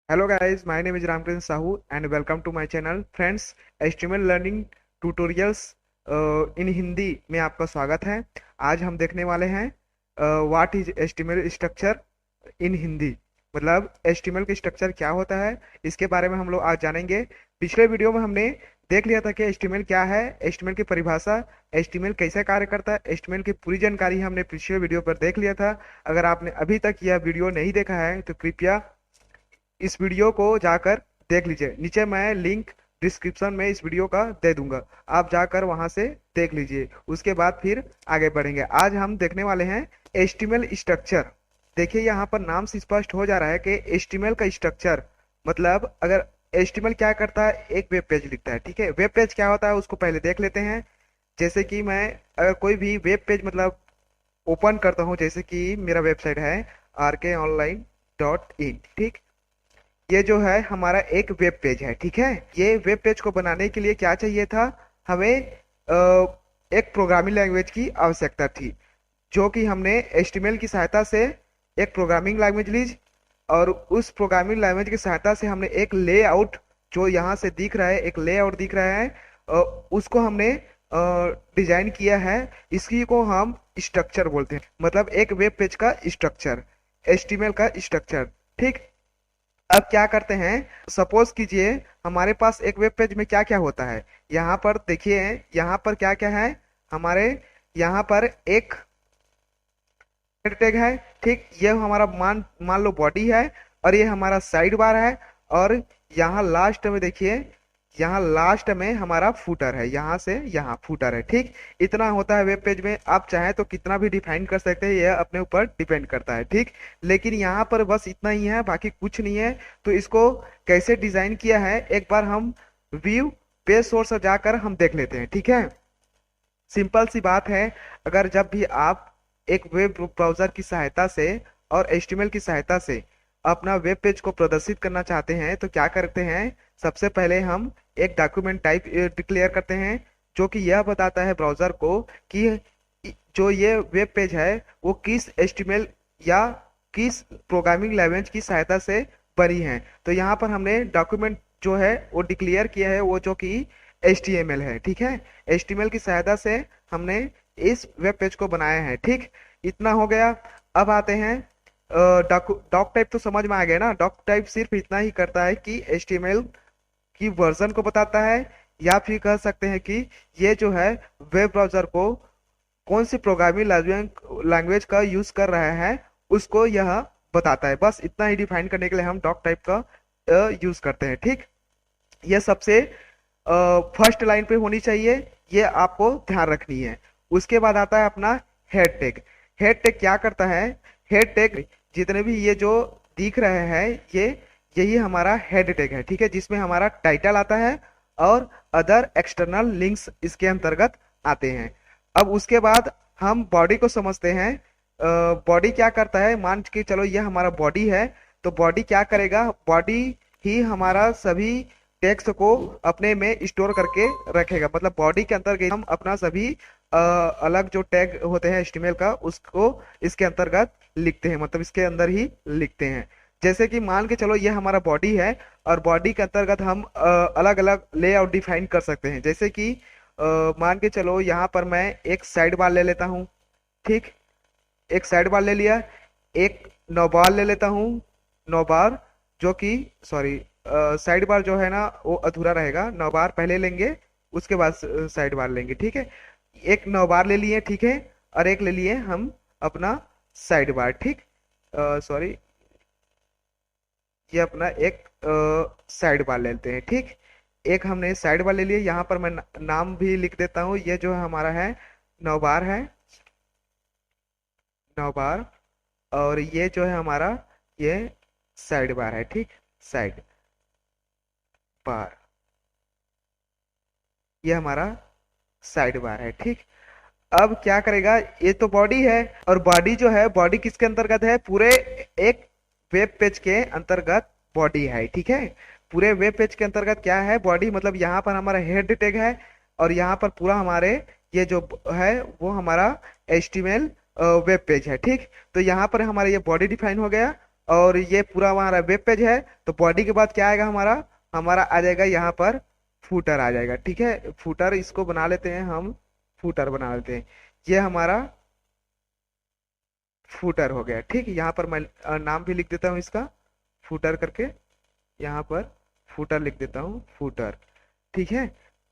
Hello guys, my name is Ramkiran Sahu and welcome to my channel. Friends, HTML learning tutorials in Hindi में आपका स्वागत है। आज हम देखने वाले हैं what is HTML structure in Hindi. मतलब HTML की स्ट्रक्चर क्या होता है, इसके बारे में हम लोग आज जानेंगे। पिछले वीडियो में हमने देख लिया था कि HTML क्या है, HTML की परिभाषा, HTML कैसे कार्य करता है, HTML की पूरी जानकारी हमने पिछले वीडियो पर देख लिया था। अगर आपने अभी तक यह वीडियो नहीं देखा है तो कृपया इस वीडियो को जाकर देख लीजिए। नीचे मैं लिंक डिस्क्रिप्शन में इस वीडियो का दे दूंगा, आप जाकर वहां से देख लीजिए। उसके बाद फिर आगे बढ़ेंगे। आज हम देखने वाले हैं HTML स्ट्रक्चर। देखिए यहाँ पर नाम से स्पष्ट हो जा रहा है कि HTML का स्ट्रक्चर मतलब अगर HTML क्या करता है, एक वेब पेज लिखता है। ठीक है, वेब पेज क्या होता है उसको पहले देख लेते हैं। जैसे कि मैं अगर कोई भी वेब पेज मतलब ओपन करता हूँ, जैसे कि मेरा वेबसाइट है rkonline.in। ठीक, ये जो है हमारा एक वेब पेज है। ठीक है, ये वेब पेज को बनाने के लिए क्या चाहिए था, हमें एक प्रोग्रामिंग लैंग्वेज की आवश्यकता थी, जो कि हमने HTML की सहायता से एक प्रोग्रामिंग लैंग्वेज ली। और उस प्रोग्रामिंग लैंग्वेज की सहायता से हमने एक लेआउट, जो यहाँ से दिख रहा है, एक लेआउट दिख रहा है, अ, उसको हमने डिजाइन किया है। इसी को हम स्ट्रक्चर बोलते हैं, मतलब एक वेब पेज का स्ट्रक्चर, HTML का स्ट्रक्चर। ठीक, अब क्या करते हैं, सपोज कीजिए हमारे पास एक वेब पेज में क्या क्या होता है। यहाँ पर देखिए, यहाँ पर क्या क्या है हमारे, यहाँ पर एक टैग है। ठीक, ये हमारा मान मान लो बॉडी है, और ये हमारा साइड बार है। और यहाँ लास्ट में देखिए, यहाँ लास्ट में हमारा फूटर है, यहाँ से यहाँ फूटर है। ठीक, इतना होता है वेब पेज में। आप चाहे तो कितना भी डिफाइन कर सकते हैं, यह अपने ऊपर डिपेंड करता है। ठीक, लेकिन यहाँ पर बस इतना ही है, बाकी कुछ नहीं है। तो इसको कैसे डिजाइन किया है, एक बार हम व्यू पेज सोर्स जाकर हम देख लेते हैं। ठीक है, सिंपल सी बात है। अगर जब भी आप एक वेब ब्राउजर की सहायता से और HTML की सहायता से अपना वेब पेज को प्रदर्शित करना चाहते हैं तो क्या करते हैं, सबसे पहले हम एक डॉक्यूमेंट टाइप डिक्लेयर करते हैं, जो कि यह बताता है ब्राउजर को कि जो ये वेब पेज है वो किस HTML या किस प्रोग्रामिंग लैंग्वेज की सहायता से बनी है। तो यहाँ पर हमने डॉक्यूमेंट जो है वो डिक्लेयर किया है, वो जो कि HTML है। ठीक है, HTML की सहायता से हमने इस वेब पेज को बनाया है। ठीक, इतना हो गया। अब आते हैं डॉक टाइप। तो समझ में आ गया ना, डॉक टाइप सिर्फ इतना ही करता है कि HTML की वर्जन को बताता है, या फिर कह सकते हैं कि ये जो है वेब ब्राउजर को कौन सी प्रोग्रामिंग लैंग्वेज का यूज कर रहा है उसको यह बताता है। बस इतना ही डिफाइन करने के लिए हम डॉक टाइप का यूज करते हैं। ठीक, यह सबसे फर्स्ट लाइन पे होनी चाहिए, ये आपको ध्यान रखनी है। उसके बाद आता है अपना हेड टैग। हेड टैग क्या करता है, हेड टैग जितने भी ये जो दिख रहे हैं, ये यही हमारा हेड टैग है। ठीक है, जिसमें हमारा टाइटल आता है और अदर एक्सटर्नल लिंक्स इसके अंतर्गत आते हैं। अब उसके बाद हम बॉडी को समझते हैं। बॉडी क्या करता है, मान के चलो ये हमारा बॉडी है, तो बॉडी क्या करेगा, बॉडी ही हमारा सभी टेक्स्ट को अपने में स्टोर करके रखेगा। मतलब बॉडी के अंतर्गत हम अपना सभी अलग जो टैग होते हैं HTML का, उसको इसके अंतर्गत लिखते हैं, मतलब इसके अंदर ही लिखते हैं। जैसे कि मान के चलो ये हमारा बॉडी है, और बॉडी के अंतर्गत हम अलग अलग लेआउट डिफाइन कर सकते हैं। जैसे कि मान के चलो यहाँ पर मैं एक साइड बार ले लेता हूँ। ठीक, एक साइड बार ले लिया, एक नौबार ले लेता हूँ। नौबार जो कि सॉरी, साइड बार जो है ना वो अधूरा रहेगा, नौबार पहले लेंगे, उसके बाद साइड बार लेंगे। ठीक है, एक नौबार ले लिए। ठीक है, और एक ले लिए हम अपना साइड बार। ठीक, सॉरी, ये अपना एक साइड बार लेते हैं। ठीक, एक हमने साइड बार ले लिए। यहाँ पर मैं नाम भी लिख देता हूँ, ये जो है हमारा है नौबार है, नौबार। और ये जो है हमारा ये साइड बार है। ठीक, साइड बार, ये हमारा साइड बार है। ठीक, अब क्या करेगा, ये तो बॉडी है, और बॉडी जो है, बॉडी किसके अंतर्गत है, पूरे एक वेब पेज के अंतर्गत बॉडी है। ठीक है, पूरे वेब पेज के अंतर्गत क्या है, बॉडी। मतलब यहाँ पर हमारा हेड टैग है, और यहाँ पर पूरा हमारे ये जो है वो हमारा HTML वेब पेज है। ठीक, तो यहाँ पर हमारा ये बॉडी डिफाइन हो गया। और ये पूरा हमारा वेब पेज है। तो बॉडी के बाद क्या आएगा हमारा, हमारा आ जाएगा यहाँ पर फूटर आ जाएगा। ठीक है, फूटर इसको बना लेते हैं हम, फूटर बना लेते हैं। ये हमारा फूटर हो गया। ठीक, यहाँ पर मैं नाम भी लिख देता हूँ इसका, फूटर करके यहाँ पर फूटर लिख देता हूँ, फूटर। ठीक है,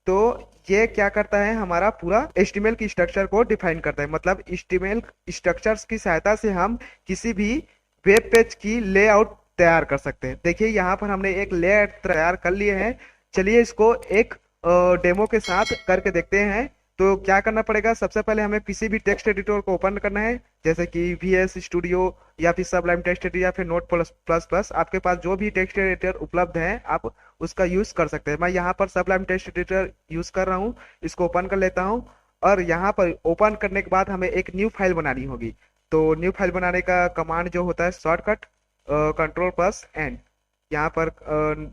तो ये क्या करता है, हमारा पूरा HTML की स्ट्रक्चर को डिफाइन करता है। मतलब HTML स्ट्रक्चर्स की सहायता से हम किसी भी वेब पेज की लेआउट तैयार कर सकते हैं। देखिए यहाँ पर हमने एक लेआउट तैयार कर लिए हैं। चलिए इसको एक डेमो के साथ करके देखते हैं। तो क्या करना पड़ेगा, सबसे पहले हमें किसी भी टेक्स्ट एडिटर को ओपन करना है, जैसे कि VS स्टूडियो या फिर सबलाइम टेक्स्ट एडिटर या फिर नोट प्लस प्लस प्लस। आपके पास जो भी टेक्स्ट एडिटर उपलब्ध है आप उसका यूज कर सकते हैं। मैं यहाँ पर सबलाइम टेक्स्ट एडिटर यूज कर रहा हूँ, इसको ओपन कर लेता हूँ। और यहाँ पर ओपन करने के बाद हमें एक न्यू फाइल बनानी होगी। तो न्यू फाइल बनाने का कमांड जो होता है शॉर्टकट Ctrl+N। यहाँ पर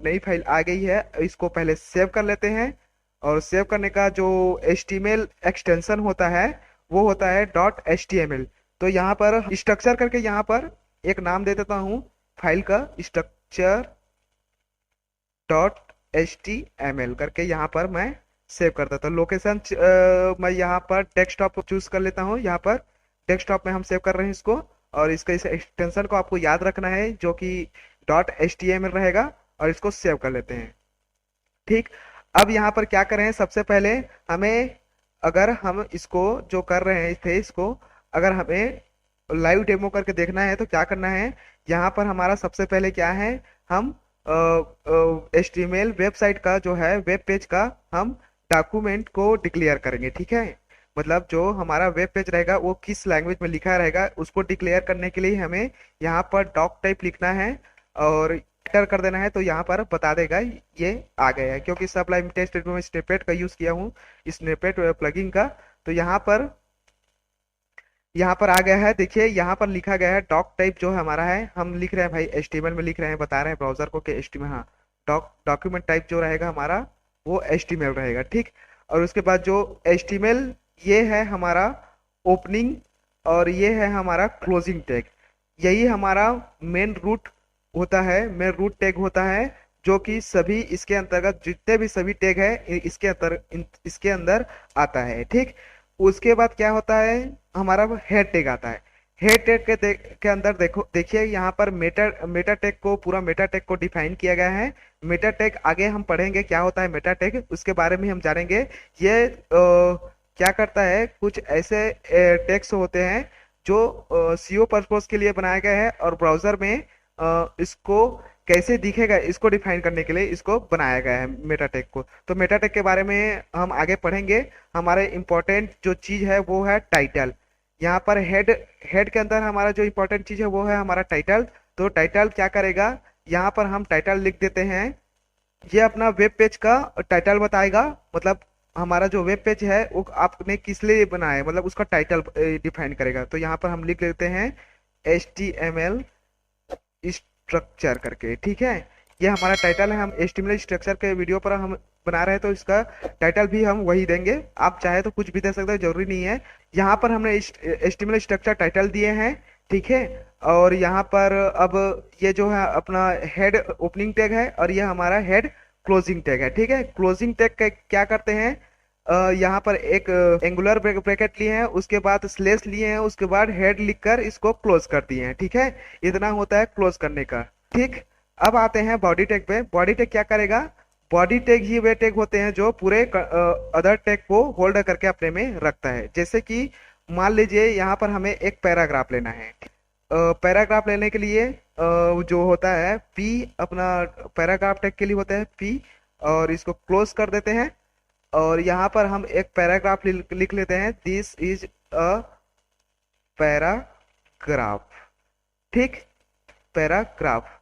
नई फाइल आ गई है, इसको पहले सेव कर लेते हैं। और सेव करने का जो HTML एक्सटेंशन होता है वो होता है .html। तो यहाँ पर स्ट्रक्चर करके यहाँ पर एक नाम दे देता हूँ फाइल का, स्ट्रक्चर .html करके यहाँ पर मैं सेव कर देता हूँ। लोकेशन मैं यहाँ पर डेस्कटॉप चूज कर लेता हूँ। यहाँ पर डेस्कटॉप में हम सेव कर रहे हैं इसको। और इसका इस एक्सटेंशन को आपको याद रखना है जो कि .html रहेगा, और इसको सेव कर लेते हैं। ठीक, अब यहाँ पर क्या करें, सबसे पहले हमें, अगर हम इसको जो कर रहे थे इसको अगर हमें लाइव डेमो करके देखना है तो क्या करना है, यहाँ पर हमारा सबसे पहले क्या है, हम HTML वेबसाइट का जो है वेब पेज का हम डॉक्यूमेंट को डिक्लेयर करेंगे। ठीक है, मतलब जो हमारा वेब पेज रहेगा वो किस लैंग्वेज में लिखा रहेगा उसको डिक्लेयर करने के लिए हमें यहाँ पर डॉक टाइप लिखना है और एंटर कर देना है। तो यहाँ पर बता देगा ये आ गया है, क्योंकि सबलाइम टेक्स्ट एडिटर में स्निपेट का यूज किया हूँ, स्निपेट प्लगइन का। तो यहाँ पर आ गया है। देखिए यहाँ पर लिखा गया है डॉक टाइप जो हमारा है, हम लिख रहे हैं भाई HTML में लिख रहे हैं, बता रहे हैं ब्राउजर को कि HTML, हाँ, डॉक्यूमेंट टाइप जो रहेगा हमारा वो HTML रहेगा। ठीक, और उसके बाद जो HTML ये है हमारा ओपनिंग और ये है हमारा क्लोजिंग टैग। यही हमारा मेन रूट होता है, मेन रूट टैग होता है, जो कि सभी इसके अंतर्गत जितने भी सभी टैग है इसके अंदर आता है। ठीक, उसके बाद क्या होता है, हमारा हेड टैग आता है। हेड टैग के अंदर देखिए यहाँ पर मेटा मेटा टैग को, पूरा मेटा टैग को डिफाइन किया गया है। मेटा टैग आगे हम पढ़ेंगे क्या होता है मेटा टैग, उसके बारे में हम जानेंगे। ये क्या करता है, कुछ ऐसे टैग्स होते हैं जो SEO पर्पस के लिए बनाए गए हैं और ब्राउजर में इसको कैसे दिखेगा इसको डिफाइन करने के लिए इसको बनाया गया है मेटा टैग को। तो मेटा टैग के बारे में हम आगे पढ़ेंगे। हमारे इम्पोर्टेंट जो चीज है वो है टाइटल। यहाँ पर हेड हेड के अंदर हमारा जो इम्पोर्टेंट चीज है वो है हमारा टाइटल। तो टाइटल क्या करेगा, यहाँ पर हम टाइटल लिख देते हैं, ये अपना वेब पेज का टाइटल बताएगा। मतलब हमारा जो वेब पेज है वो आपने किस लिए बनाया है, मतलब उसका टाइटल डिफाइन करेगा। तो यहाँ पर हम लिख लेते हैं HTML स्ट्रक्चर करके। ठीक है, ये हमारा टाइटल है। हम HTML स्ट्रक्चर के वीडियो पर हम बना रहे हैं तो इसका टाइटल भी हम वही देंगे। आप चाहे तो कुछ भी दे सकते हो, जरूरी नहीं है। यहाँ पर हमने HTML स्ट्रक्चर टाइटल दिए हैं। ठीक है, और यहाँ पर अब ये जो है अपना हेड ओपनिंग टैग है और ये हमारा हेड क्लोजिंग टैग है। ठीक है, क्लोजिंग टैग क्या करते हैं, यहाँ पर एक एंगुलर ब्रैकेट लिए हैं, उसके बाद स्लेश लिए हैं, उसके बाद हेड लिखकर इसको क्लोज कर दिए हैं। ठीक है, इतना होता है क्लोज करने का। ठीक, अब आते हैं बॉडी टैग पे। बॉडी टैग क्या करेगा, बॉडी टैग ही वे टैग होते हैं जो पूरे अदर टैग को होल्ड करके अपने में रखता है। जैसे कि मान लीजिए यहाँ पर हमें एक पैराग्राफ लेना है। पैराग्राफ लेने के लिए जो होता है P, अपना पैराग्राफ टैग के लिए होता है P, और इसको क्लोज कर देते हैं। और यहाँ पर हम एक पैराग्राफ लिख लेते हैं, दिस इज अ पैराग्राफ। ठीक, पैराग्राफ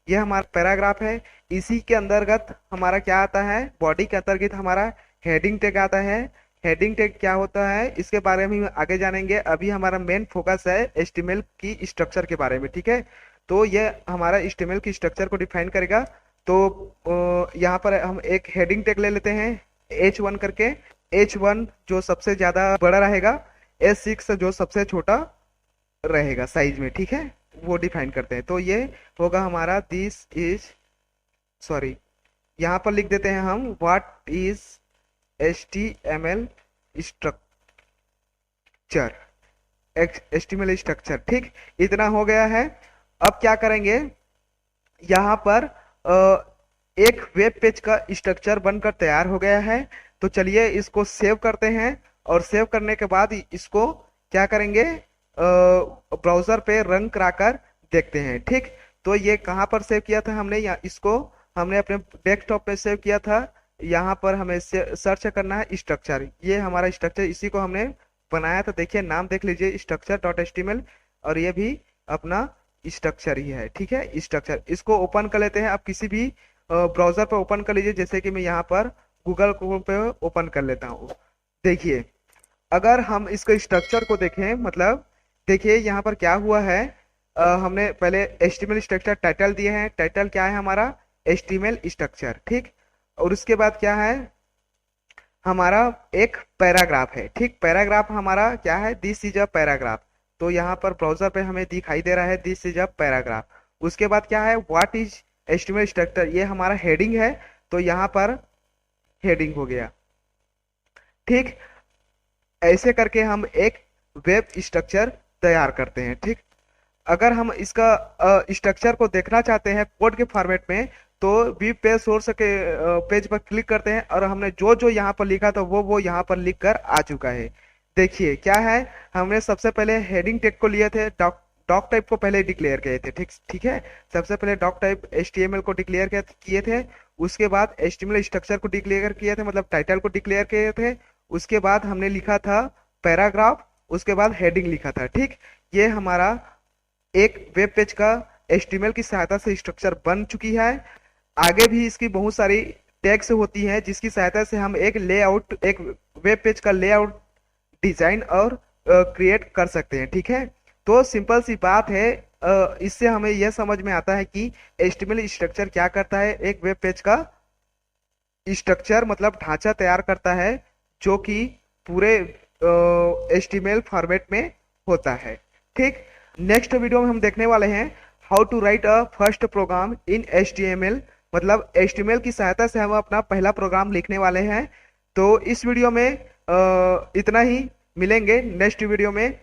ये हमारा पैराग्राफ है। इसी के अंतर्गत हमारा क्या आता है, बॉडी के अंतर्गत हमारा हेडिंग टैग आता है। हेडिंग टैग क्या होता है इसके बारे में आगे जानेंगे। अभी हमारा मेन फोकस है HTML की स्ट्रक्चर के बारे में। ठीक है, तो ये हमारा HTML की स्ट्रक्चर को डिफाइन करेगा। तो यहाँ पर हम एक हेडिंग टैग ले लेते हैं H1 करके। H1 जो सबसे ज्यादा बड़ा रहेगा, H6 जो सबसे छोटा रहेगा साइज में। ठीक है, वो डिफाइन करते हैं। तो ये होगा हमारा दिस इज, सॉरी, यहाँ पर लिख देते हैं हम what is HTML structure, HTML structure. ठीक, इतना हो गया है। अब क्या करेंगे, यहाँ पर एक वेब पेज का स्ट्रक्चर बनकर तैयार हो गया है। तो चलिए इसको सेव करते हैं, और सेव करने के बाद इसको क्या करेंगे, ब्राउजर पे रन कराकर देखते हैं। ठीक, तो ये कहाँ पर सेव किया था हमने, या इसको हमने अपने डेस्कटॉप पे सेव किया था। यहाँ पर हमें सर्च करना है स्ट्रक्चर, ये हमारा स्ट्रक्चर, इसी को हमने बनाया था। देखिए नाम देख लीजिए, structure.html, और ये भी अपना स्ट्रक्चर ही है। ठीक है, स्ट्रक्चर, इसको ओपन कर लेते हैं। आप किसी भी ब्राउजर पर ओपन कर लीजिए, जैसे कि मैं यहाँ पर गूगल क्रोम पे ओपन कर लेता हूँ। देखिए अगर हम इसके स्ट्रक्चर को देखें, मतलब देखिए यहाँ पर क्या हुआ है, हमने पहले HTML स्ट्रक्चर टाइटल दिए हैं। टाइटल क्या है हमारा, HTML स्ट्रक्चर। ठीक, और उसके बाद क्या है, हमारा एक पैराग्राफ है। ठीक, पैराग्राफ हमारा क्या है, दिस इज अ पैराग्राफ। तो यहाँ पर ब्राउजर पे हमें दिखाई दे रहा है दिस इज अ पैराग्राफ। उसके बाद क्या है, व्हाट इज HTML स्ट्रक्चर, ये हमारा हेडिंग है। तो यहाँ पर हेडिंग हो गया। ठीक, ऐसे करके हम एक वेब स्ट्रक्चर तैयार करते हैं। ठीक, अगर हम इसका स्ट्रक्चर को देखना चाहते हैं कोड के फॉर्मेट में, तो व्यू पेज सोर्स के पेज पर क्लिक करते हैं, और हमने जो जो यहाँ पर लिखा था वो यहाँ पर लिख कर आ चुका है। देखिए क्या है, हमने सबसे पहले हेडिंग टैग को लिए थे, डॉक डॉक टाइप को पहले डिक्लेयर किए थे। ठीक ठीक है, सबसे पहले डॉक टाइप HTML को डिक्लेयर किए थे। उसके बाद HTML स्ट्रक्चर को डिक्लेयर किए थे, मतलब टाइटल को डिक्लेयर किए थे। उसके बाद हमने लिखा था पैराग्राफ, उसके बाद हेडिंग लिखा था। ठीक, ये हमारा एक वेब पेज का HTML की सहायता से स्ट्रक्चर बन चुकी है। आगे भी इसकी बहुत सारी टैग्स होती हैं, जिसकी सहायता से हम एक लेआउट, एक वेब पेज का लेआउट डिजाइन और क्रिएट कर सकते हैं। ठीक है, तो सिंपल सी बात है। इससे हमें यह समझ में आता है कि HTML स्ट्रक्चर क्या करता है, एक वेब पेज का स्ट्रक्चर मतलब ढांचा तैयार करता है, जो कि पूरे HTML फॉर्मेट में होता है। ठीक, नेक्स्ट वीडियो में हम देखने वाले हैं how to write a first program in HTML, मतलब HTML की सहायता से हम अपना पहला प्रोग्राम लिखने वाले हैं। तो इस वीडियो में इतना ही, मिलेंगे नेक्स्ट वीडियो में।